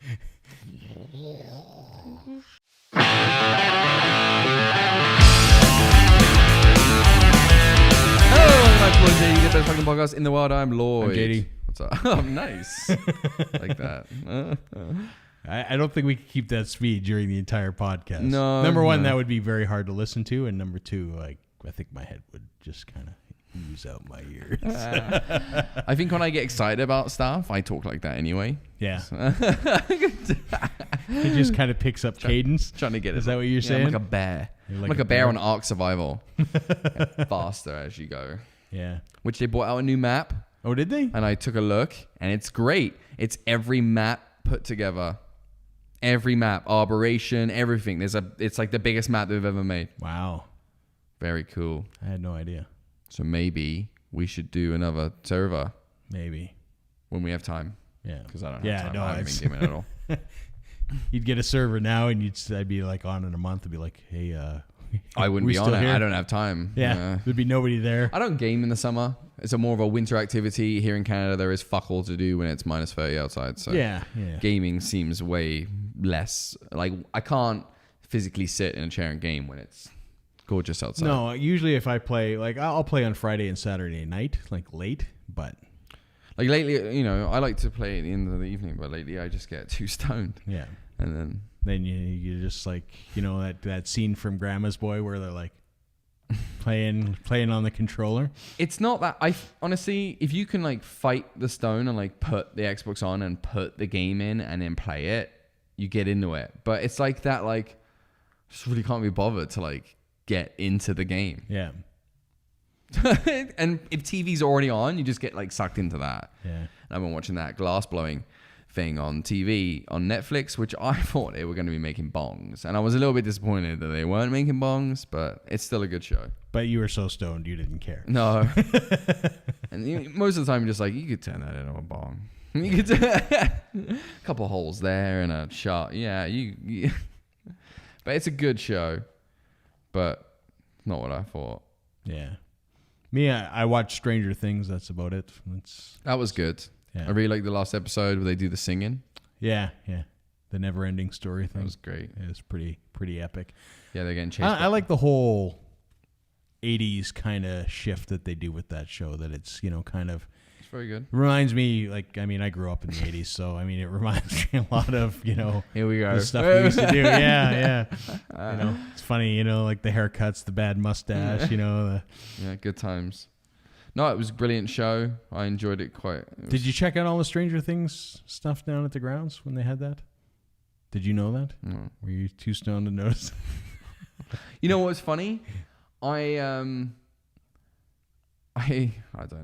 Lloyd and JD, the best fucking podcast in the world. I'm Lloyd. I'm JD. What's up? Oh, nice. Like that. I don't think we could keep that speed during the entire podcast. No. Number one, that would be very hard to listen to, and number two, like I think my head would just kind of ooze out my ears. I think when I get excited about stuff, I talk like that anyway. Yeah. It just kind of picks up cadence. Trying to get it. Is that what you're saying? I'm like a bear. You're I'm like a bear on Ark Survival. Faster as you go. Yeah. Which they brought out a new map. Oh, did they? And I took a look, and it's great. It's every map put together. Every map, Arboration, everything. It's like the biggest map they've ever made. Wow. Very cool. I had no idea. So maybe we should do another server. Maybe. When we have time. Yeah. Because I don't have time. I haven't been gaming at all. You'd get a server now, and I'd be like on in a month. I'd be like, hey, I wouldn't be on it. I don't have time. Yeah. There'd be nobody there. I don't game in the summer. It's more of a winter activity. Here in Canada, there is fuck all to do when it's minus 30 outside. So yeah. Gaming seems way less. Like, I can't physically sit in a chair and game when it's gorgeous outside. No, usually if I play, like I'll play on Friday and Saturday night, like late, but... Like lately, I like to play at the end of the evening, but lately I just get too stoned. Yeah. And then you just like, that scene from Grandma's Boy where they're like playing on the controller. It's not that. Honestly, if you can like fight the stone and like put the Xbox on and put the game in and then play it, you get into it. But it's like that, like, just really can't be bothered to like get into the game. Yeah. And if TV's already on, you just get like sucked into that. Yeah. And I've been watching that glass blowing thing on TV on Netflix, which I thought they were going to be making bongs, and I was a little bit disappointed that they weren't making bongs, but it's still a good show. But you were so stoned you didn't care. No. And most of the time you're just like, you could turn that into a bong. You could a couple holes there and a shot. Yeah, you but it's a good show, but not what I thought. Yeah. Me, I watched Stranger Things. That's about it. That was good. Yeah. I really liked the last episode where they do the singing. Yeah. The never-ending story thing. That was great. It was pretty epic. Yeah, they're getting chased. I like the whole 80s kind of shift that they do with that show. That it's kind of. It's very good. Reminds me, like, I mean, I grew up in the 80s, so I mean, it reminds me a lot of Here we go. The stuff we used to do. Yeah. It's funny, like the haircuts, the bad mustache. Yeah, good times. No, it was a brilliant show. I enjoyed it quite. Did you check out all the Stranger Things stuff down at the grounds when they had that? Did you know that? No. Were you too stoned to notice? You know what's funny? I don't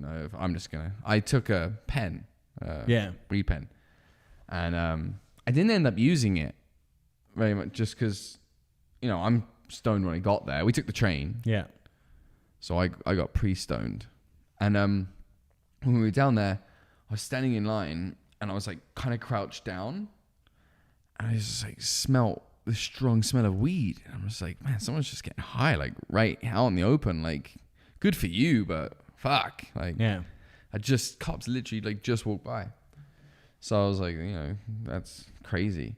know if I'm just gonna. I took a pen, repen, and I didn't end up using it very much just because, I'm stoned when I got there. We took the train, so I got pre-stoned, and when we were down there, I was standing in line and I was like kind of crouched down, and I just like smelt the strong smell of weed, and I'm just like, man, someone's just getting high, like right out in the open, like good for you, but. Fuck. Like, cops literally like just walked by. So I was like, that's crazy.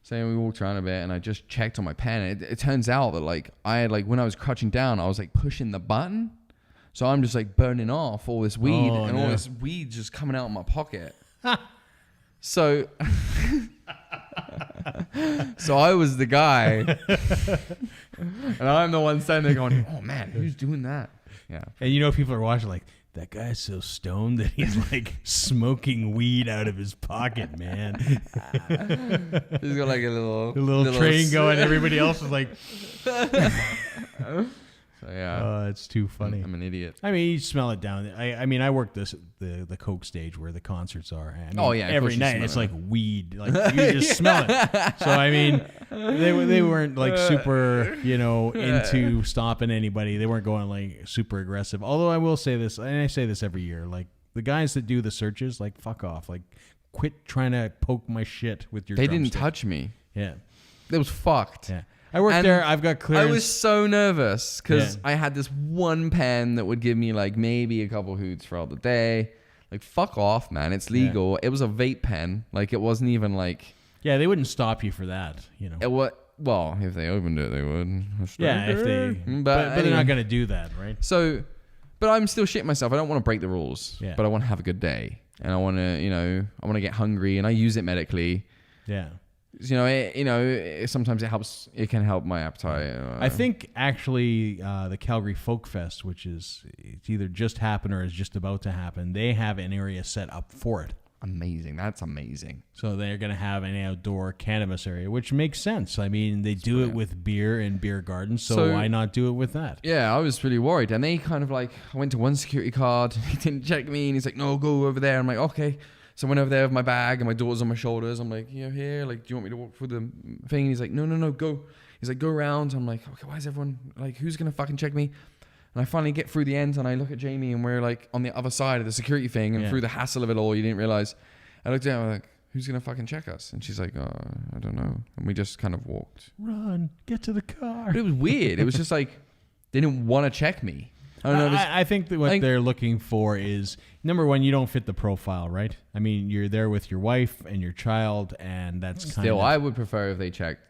So we walked around a bit and I just checked on my pen. It turns out that like I had like when I was crouching down, I was like pushing the button. So I'm just like burning off all this weed all this weed just coming out of my pocket. So I was the guy. And I'm the one standing there going, oh man, who's doing that? Yeah. And people are watching like, that guy's so stoned that he's like smoking weed out of his pocket, man. He's got like a little train going. Everybody else is like... So yeah. Oh, it's too funny. I'm an idiot. I mean, you smell it down. I mean, I worked the Coke stage where the concerts are. I mean, every night it's like weed. Like you just smell it. So I mean, they weren't like super, into stopping anybody. They weren't going like super aggressive. Although I will say this, and I say this every year, like the guys that do the searches, like fuck off, like quit trying to poke my shit with your. They drumstick. didn't touch me. Yeah, it was fucked. Yeah. I worked there. I've got clearance. I was so nervous because I had this one pen that would give me like maybe a couple hoots throughout the day. Like, fuck off, man. It's legal. It was a vape pen. Like, it wasn't even like Yeah, they wouldn't stop you for that, Well, if they opened it, they would. Yeah, if they... But they're not going to do that, right? So, but I'm still shitting myself. I don't want to break the rules, but I want to have a good day. And I want to, I want to get hungry, and I use it medically. Yeah. Sometimes it helps. It can help my appetite. I think actually the Calgary Folk Fest, which is it's either just happened or is just about to happen, they have an area set up for it. Amazing. That's amazing. So they're going to have an outdoor cannabis area, which makes sense. I mean, they do it with beer and beer gardens, so why not do it with that? Yeah, I was really worried. And they kind of I went to one security guard, he didn't check me, and he's like, no, go over there. I'm like, okay. So I went over there with my bag and my daughter's on my shoulders. I'm like, here. Do you want me to walk through the thing? And he's like, no, go. He's like, go around. I'm like, okay, why is everyone, who's going to fucking check me? And I finally get through the end and I look at Jamie and we're on the other side of the security thing, and through the hassle of it all, you didn't realize. I looked at her, I'm like, who's going to fucking check us? And she's like, I don't know. And we just kind of walked. Run, get to the car. But it was weird. It was just they didn't want to check me. I don't know. I think that what they're looking for is, number one, you don't fit the profile, right? I mean, you're there with your wife and your child, and that's kind of... Still, I would prefer if they checked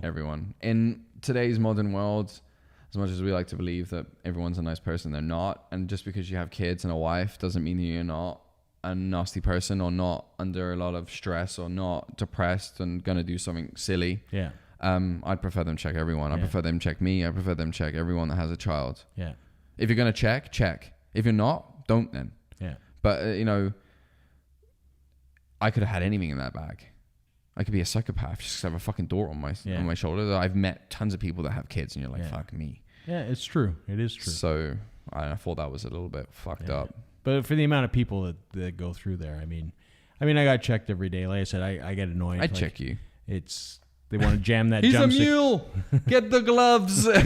everyone. In today's modern world, as much as we like to believe that everyone's a nice person, they're not. And just because you have kids and a wife doesn't mean that you're not a nasty person or not under a lot of stress or not depressed and going to do something silly. Yeah. I'd prefer them check everyone. I prefer them check me. I prefer them check everyone that has a child. Yeah. If you're going to check. If you're not, don't then. Yeah. But, I could have had anything in that bag. I could be a psychopath just 'cause I have a fucking door on my shoulder. I've met tons of people that have kids and you're like, fuck me. Yeah, it's true. It is true. So I thought that was a little bit fucked up. But for the amount of people that go through there, I mean, I got checked every day. Like I said, I get annoyed. I'd check you. They want to jam that He's jumpstick. He's a mule. Get the gloves. They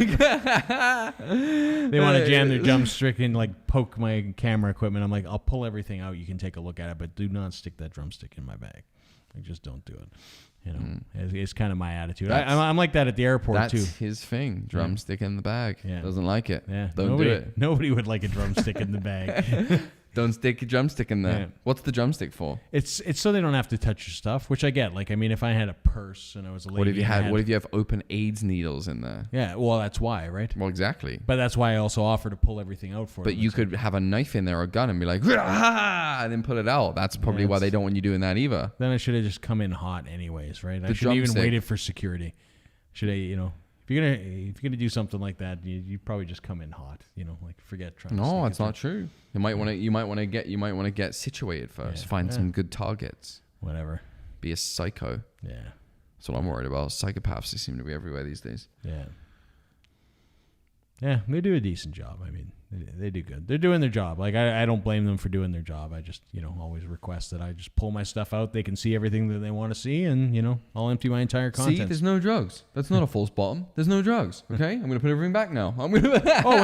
want to jam their jumpstick and poke my camera equipment. I'm like, I'll pull everything out. You can take a look at it, but do not stick that drumstick in my bag. Just don't do it. It's kind of my attitude. I'm like that at the airport too. That's his thing. Drumstick in the bag. Yeah. Doesn't like it. Yeah. Don't do it. Nobody would like a drumstick in the bag. Don't stick a drumstick in there. Yeah. What's the drumstick for? It's so they don't have to touch your stuff, which I get. If I had a purse and I was a lady. What if you have open AIDS needles in there? Yeah, well, that's why, right? Well, exactly. But that's why I also offer to pull everything out for them. But you could have a knife in there or a gun and be like, and then pull it out. That's probably why they don't want you doing that either. Then I should have just come in hot anyways, right? I shouldn't even waited for security. Should I, if you're gonna do something like that, you probably just come in hot. Forget trying. No, it's not true. You might want to get situated first. Find some good targets. Whatever. Be a psycho. Yeah. That's what I'm worried about. Psychopaths, they seem to be everywhere these days. Yeah. Yeah, they do a decent job. They do good. They're doing their job. I don't blame them for doing their job. I just, always request that I just pull my stuff out. They can see everything that they want to see, and, I'll empty my entire content. See, there's no drugs. That's not a false bottom. There's no drugs. Okay? I'm going to put everything back now. When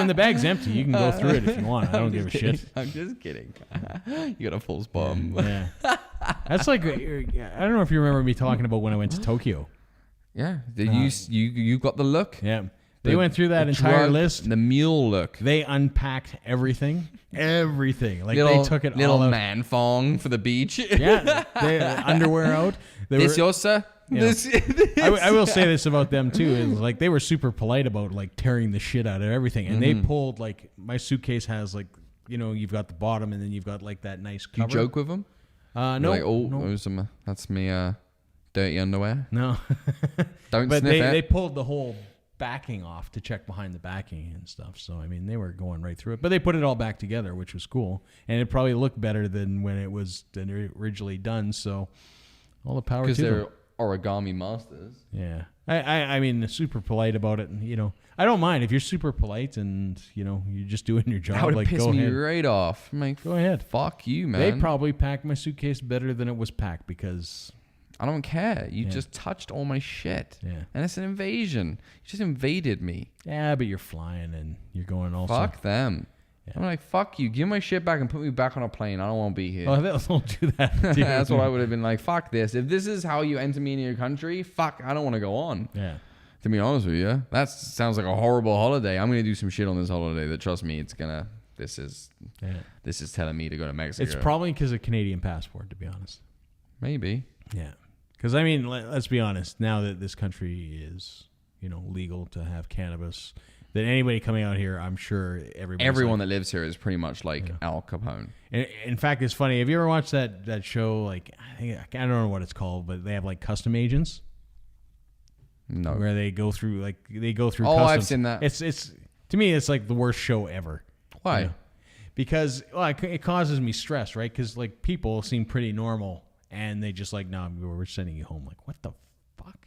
the bag's empty, you can go through it if you want. I don't give a shit. I'm just kidding. You got a false bottom. Yeah. That's I don't know if you remember me talking about when I went to Tokyo. Yeah. You got the look? Yeah. They went through that entire list. The mule look. They unpacked everything. Everything. They took it all out. Little man thong for the beach. Yeah. Underwear out. Yours, sir? I will say this about them, too. Is they were super polite about, tearing the shit out of everything. And they pulled, my suitcase has, you've got the bottom and then you've got, that nice cover. You joke with them? No. No. That's me dirty underwear. No. Don't but sniff it. They pulled the whole backing off to check behind the backing and stuff. So, they were going right through it. But they put it all back together, which was cool. And it probably looked better than when it was originally done. So, all the power to them. Because they're origami masters. Yeah. I super polite about it. And, I don't mind if you're super polite and, you're just doing your job. That would piss me right off. I'm like, go ahead. Fuck you, man. They probably packed my suitcase better than it was packed because... I don't care. You just touched all my shit. Yeah. And it's an invasion. You just invaded me. Yeah, but you're flying and you're going also. Fuck them. Yeah. I'm like, fuck you. Give my shit back and put me back on a plane. I don't want to be here. Oh, don't do that. That's what I would have been like. Fuck this. If this is how you enter me in your country, fuck, I don't want to go on. Yeah. To be honest with you, that sounds like a horrible holiday. I'm going to do some shit on this holiday that, trust me, this is telling me to go to Mexico. It's probably because of Canadian passport, to be honest. Maybe. Yeah. Because, I mean, let's be honest. Now that this country is, legal to have cannabis, that anybody coming out here, I'm sure everyone that lives here is pretty much like Al Capone. And in fact, it's funny. Have you ever watched that show? Like, I don't know what it's called, but they have like custom agents. No, where they go through Oh, customs. I've seen that. It's to me, it's like the worst show ever. Why? Because it causes me stress, right? Because like people seem pretty normal, and they just like, no, we're sending you home. Like, what the fuck?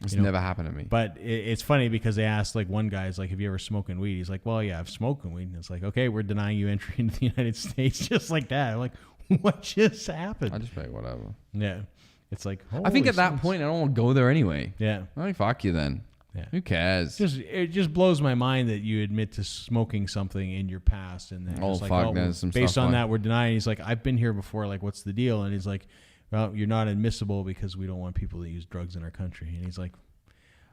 It's never happened to me. But it's funny because they asked, like, one guy's like, have you ever smoked weed? He's like, well, yeah, I've smoked weed. And it's like, okay, we're denying you entry into the United States just like that. I'm like, what just happened? I just say whatever. Yeah. It's like, I think at that point, I don't want to go there anyway. Yeah. I fuck you then. Yeah. Who cares? It just blows my mind that you admit to smoking something in your past. And then based on that, we're denying. He's like, I've been here before. Like, what's the deal? And he's like, well, you're not admissible because we don't want people to use drugs in our country. And he's like,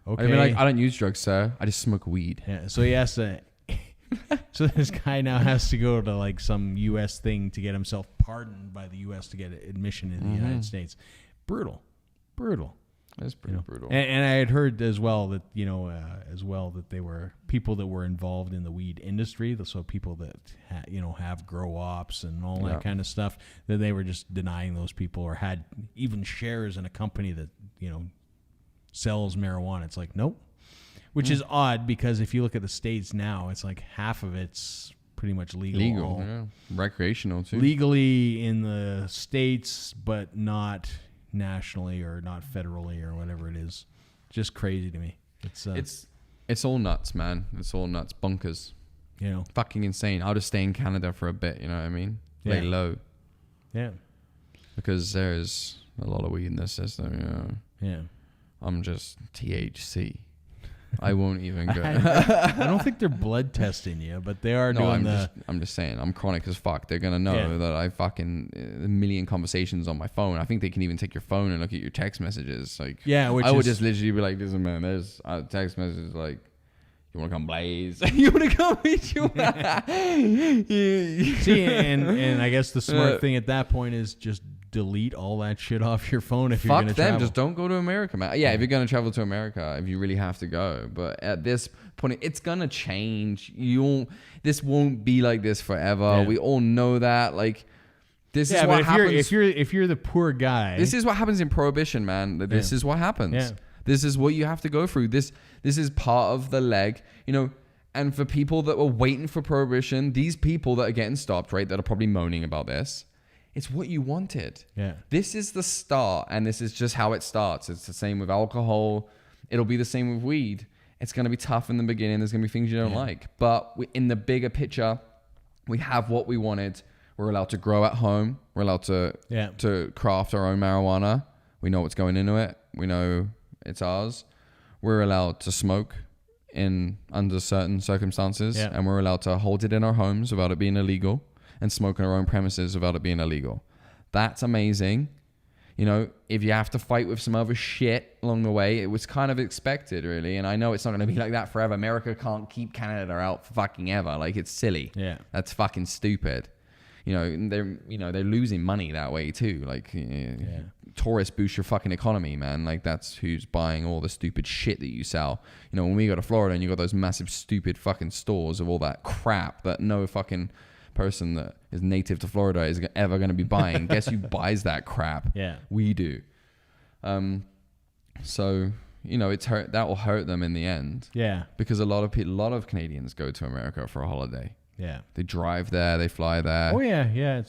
okay. I mean, like, I don't use drugs, sir. I just smoke weed. Yeah. So he has to. So this guy now has to go to like some U.S. thing to get himself pardoned by the U.S. to get admission in the United States. Brutal. That's pretty brutal. And I had heard as well that that they were people that were involved in the weed industry. So people that have grow ops and all that kind of stuff. That they were just denying those people or had even shares in a company that sells marijuana. It's like nope, which is odd because if you look at the States now, it's like half of it's pretty much legal, recreational too. Legally in the States, but not nationally or not federally or whatever it is. Just crazy to me. It's all nuts, man. It's all nuts, bonkers. Fucking insane. I'll just stay in Canada for a bit. You know what I mean? Lay low. Yeah. Because there's a lot of weed in the system. Yeah. I'm just THC. I won't even go. I don't think they're blood testing you, but they are doing I'm just saying, I'm chronic as fuck. They're gonna know that I fucking a million conversations on my phone. I think they can even take your phone and look at your text messages. Like, I would just literally be like, "Listen, man, there's text messages like, you want to come blaze? You want to come meet you?" See, and I guess the smart thing at that point is just delete all that shit off your phone if you're going to travel. Fuck them. Just don't go to America, man. Yeah, if you're going to travel to America, if you really have to go. But at this point, it's going to change. This won't be like this forever. Yeah. We all know that. Like, this is what happens. If you're the poor guy. This is what happens in Prohibition, man. This is what happens. Yeah. This is what you have to go through. This is part of the leg, and for people that were waiting for Prohibition, these people that are getting stopped, right, that are probably moaning about this, it's what you wanted. Yeah. This is the start, and this is just how it starts. It's the same with alcohol. It'll be the same with weed. It's going to be tough in the beginning. There's going to be things you don't like. But in the bigger picture, we have what we wanted. We're allowed to grow at home. We're allowed to craft our own marijuana. We know what's going into it. We know it's ours. We're allowed to smoke under certain circumstances. Yeah. And we're allowed to hold it in our homes without it being illegal. And smoke on our own premises without it being illegal. That's amazing. If you have to fight with some other shit along the way, it was kind of expected, really. And I know it's not going to be like that forever. America can't keep Canada out for fucking ever. Like, it's silly. Yeah. That's fucking stupid. They're losing money that way too. Like, tourists boost your fucking economy, man. Like, that's who's buying all the stupid shit that you sell. When we go to Florida and you got those massive stupid fucking stores of all that crap that no fucking person that is native to Florida is ever going to be buying. Guess who buys that crap? Yeah, we do. So it's hurt. That will hurt them in the end. Yeah, because a lot of Canadians go to America for a holiday. Yeah, they drive there, they fly there. Oh yeah.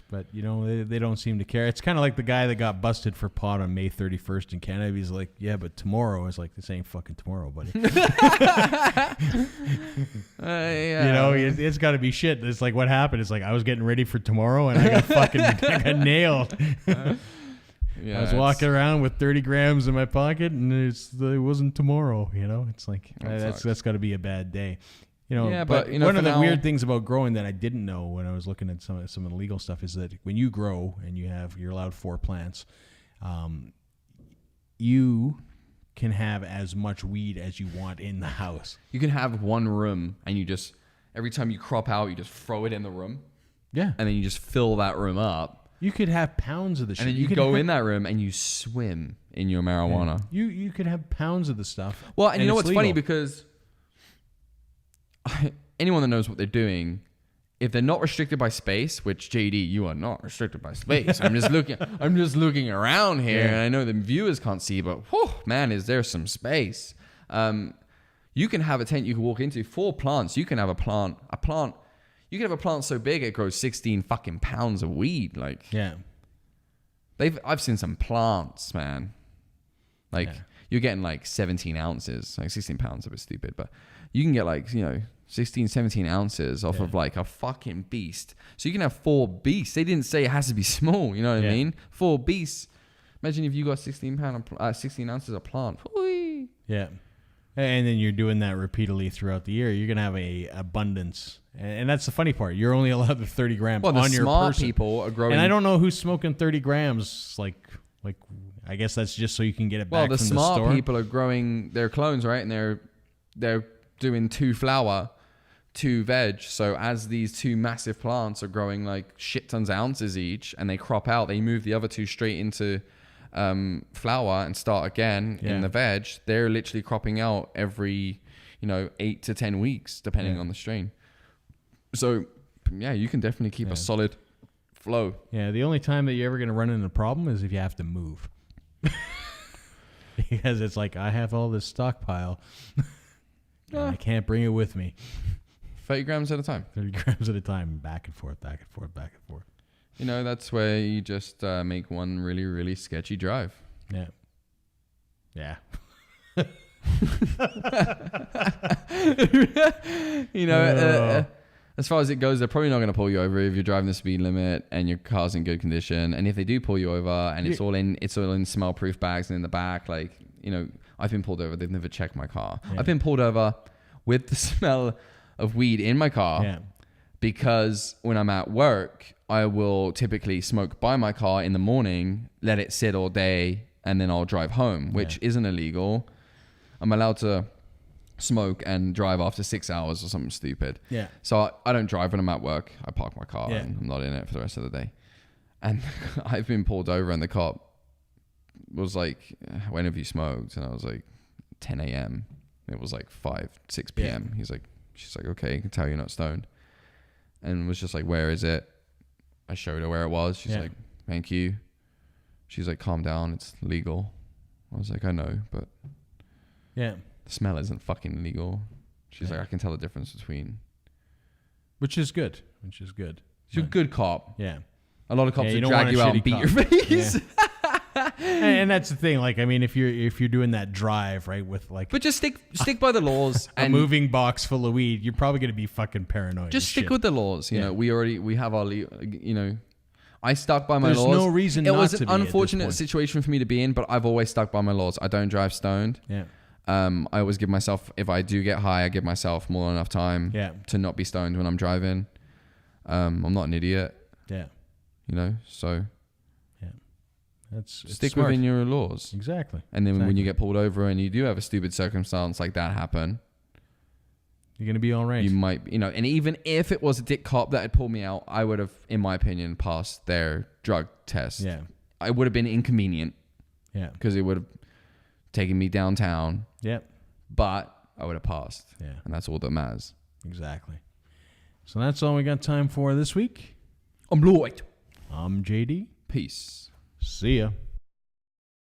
But they don't seem to care. It's kind of like the guy that got busted for pot on May 31st in Canada. He's like, yeah, but tomorrow is like, this ain't fucking tomorrow, buddy. It's got to be shit. It's like, what happened? It's like, I was getting ready for tomorrow and I got nailed. I was walking around with 30 grams in my pocket and it wasn't tomorrow. It's like, that's got to be a bad day. But one of the weird things about growing that I didn't know when I was looking at some of the legal stuff is that when you grow and you're allowed 4 plants, you can have as much weed as you want in the house. You can have one room and you just, every time you crop out, you just throw it in the room. Yeah. And then you just fill that room up. You could have pounds of the shit. And then you go in that room and you swim in your marijuana. Yeah. You could have pounds of the stuff. Well, and you know what's legal. Funny? Because anyone that knows what they're doing, if they're not restricted by space, which JD, you are not restricted by space. I'm just looking around here, and I know the viewers can't see, but whew, man, is there some space? You can have a tent you can walk into, 4 plants. You can have a plant. You can have a plant so big it grows 16 fucking pounds of weed. Like, yeah, I've seen some plants, man. Like, you're getting like 17 ounces, like 16 pounds, a bit stupid, but you can get like 16, 17 ounces off of like a fucking beast. So you can have 4 beasts. They didn't say it has to be small. You know what I mean? 4 beasts. Imagine if you got 16 ounces of plant. Whee. Yeah. And then you're doing that repeatedly throughout the year. You're going to have a abundance. And that's the funny part. You're only allowed the 30 grams on your person. Well, the smart people are growing. And I don't know who's smoking 30 grams. Like I guess that's just so you can get it back from the store. Well, the smart people are growing their clones, right? And they're doing 2 flower, 2 veg. So as these 2 massive plants are growing like shit tons of ounces each, and they crop out, they move the other 2 straight into flower and start again in the veg. They're literally cropping out every 8 to 10 weeks depending on the strain. So you can definitely keep a solid flow. The only time that you're ever going to run into a problem is if you have to move. Because it's like, I have all this stockpile and I can't bring it with me. 30 grams at a time. 30 grams at a time, back and forth, back and forth, back and forth. That's where you just make one really, really sketchy drive. Yeah. Yeah. As far as it goes, they're probably not going to pull you over if you're driving the speed limit and your car's in good condition. And if they do pull you over and it's all in smell-proof bags and in the back, like, I've been pulled over. They've never checked my car. Yeah. I've been pulled over with the smell of weed in my car. Yeah. Because when I'm at work, I will typically smoke by my car in the morning, let it sit all day, and then I'll drive home, which isn't illegal. I'm allowed to smoke and drive after 6 hours or something stupid. Yeah. So I don't drive when I'm at work. I park my car and I'm not in it for the rest of the day. And I've been pulled over and the cop was like, when have you smoked? And I was like, 10 a.m. It was like 6 p.m. She's like, okay, I can tell you're not stoned. And was just like, where is it? I showed her where it was. She's like, thank you. She's like, calm down. It's legal. I was like, I know, but the smell isn't fucking legal. She's like, I can tell the difference between. Which is good. You're a good cop. Yeah. A lot of cops would drag you out and beat your face. Yeah. And that's the thing. Like, I mean, if you're doing that drive, right, with like, but just stick by the laws. A moving box full of weed, you're probably going to be fucking paranoid. Just stick with the laws. You know, we have our, I stuck by my laws. There's no reason not to be. It was an unfortunate situation for me to be in, but I've always stuck by my laws. I don't drive stoned. Yeah. I always give myself, if I do get high, I give myself more than enough time to not be stoned when I'm driving. I'm not an idiot. Yeah. So stick smart. within your laws. Exactly. And then when you get pulled over and you do have a stupid circumstance like that happen, you're going to be all right. You might, and even if it was a dick cop that had pulled me out, I would have, in my opinion, passed their drug test. Yeah. I would have been inconvenient. Yeah. Because it would have taken me downtown. Yep. But I would have passed. Yeah. And that's all that matters. Exactly. So that's all we got time for this week. I'm Lloyd. I'm JD. Peace. See ya.